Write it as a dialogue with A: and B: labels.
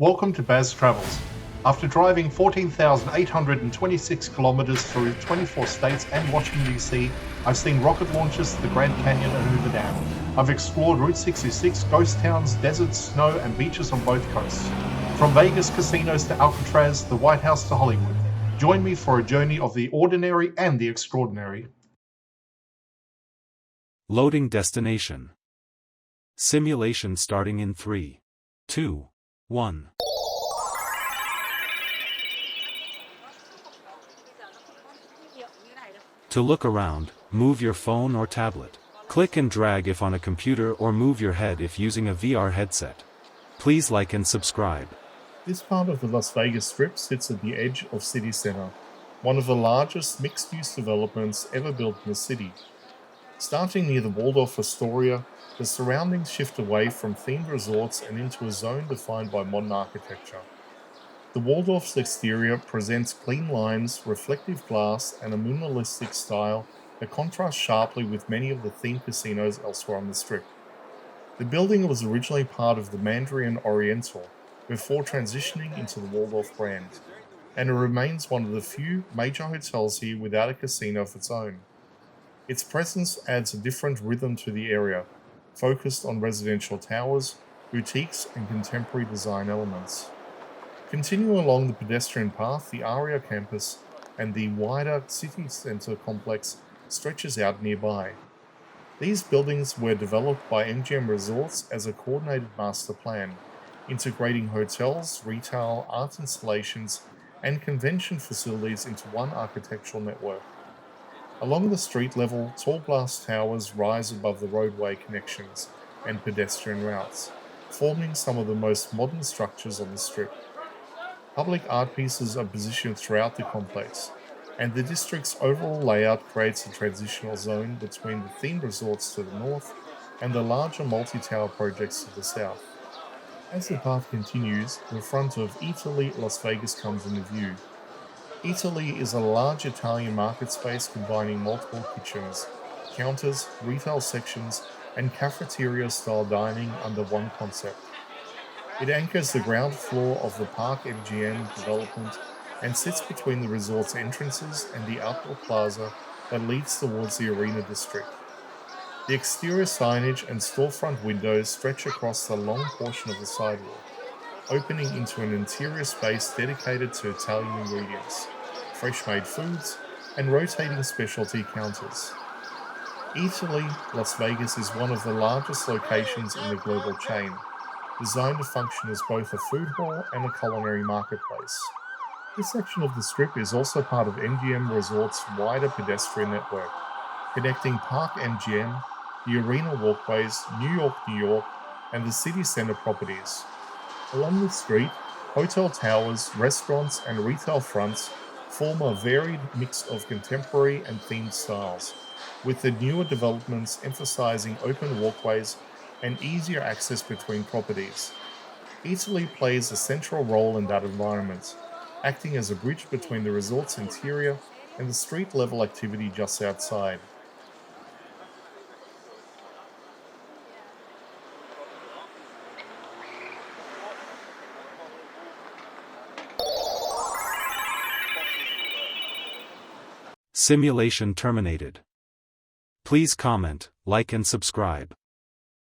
A: Welcome to Baz Travels. After driving 14,826 kilometers through 24 states and Washington, D.C., I've seen rocket launches to the Grand Canyon and Hoover Dam. I've explored Route 66, ghost towns, deserts, snow, and beaches on both coasts. From Vegas casinos to Alcatraz, the White House to Hollywood. Join me for a journey of the ordinary and the extraordinary.
B: Loading destination. Simulation starting in 3, 2, 1. To look around, move your phone or tablet. Click and drag if on a computer or move your head if using a VR headset. Please like and subscribe.
A: This part of the Las Vegas Strip sits at the edge of CityCenter, one of the largest mixed-use developments ever built in the city. Starting near the Waldorf Astoria, the surroundings shift away from themed resorts and into a zone defined by modern architecture. The Waldorf's exterior presents clean lines, reflective glass, and a minimalistic style that contrasts sharply with many of the themed casinos elsewhere on the Strip. The building was originally part of the Mandarin Oriental before transitioning into the Waldorf brand, and it remains one of the few major hotels here without a casino of its own. Its presence adds a different rhythm to the area, focused on residential towers, boutiques, and contemporary design elements. Continuing along the pedestrian path, the Aria campus and the wider CityCenter complex stretches out nearby. These buildings were developed by MGM Resorts as a coordinated master plan, integrating hotels, retail, art installations, and convention facilities into one architectural network. Along the street level, tall glass towers rise above the roadway connections and pedestrian routes, forming some of the most modern structures on the Strip. Public art pieces are positioned throughout the complex, and the district's overall layout creates a transitional zone between the themed resorts to the north and the larger multi-tower projects to the south. As the path continues, the front of Eataly, Las Vegas comes into view. Eataly is a large Italian market space combining multiple kitchens, counters, retail sections, and cafeteria-style dining under one concept. It anchors the ground floor of the Park MGM development and sits between the resort's entrances and the outdoor plaza that leads towards the arena district. The exterior signage and storefront windows stretch across the long portion of the sidewalk, opening into an interior space dedicated to Italian ingredients, fresh-made foods, and rotating specialty counters. Eataly, Las Vegas is one of the largest locations in the global chain, designed to function as both a food hall and a culinary marketplace. This section of the Strip is also part of MGM Resorts' wider pedestrian network, connecting Park MGM, the arena walkways, New York, and the CityCenter properties. Along the street, hotel towers, restaurants, and retail fronts form a varied mix of contemporary and themed styles, with the newer developments emphasizing open walkways and easier access between properties. Eataly plays a central role in that environment, acting as a bridge between the resort's interior and the street-level activity just outside.
B: Simulation terminated. Please comment, like and subscribe.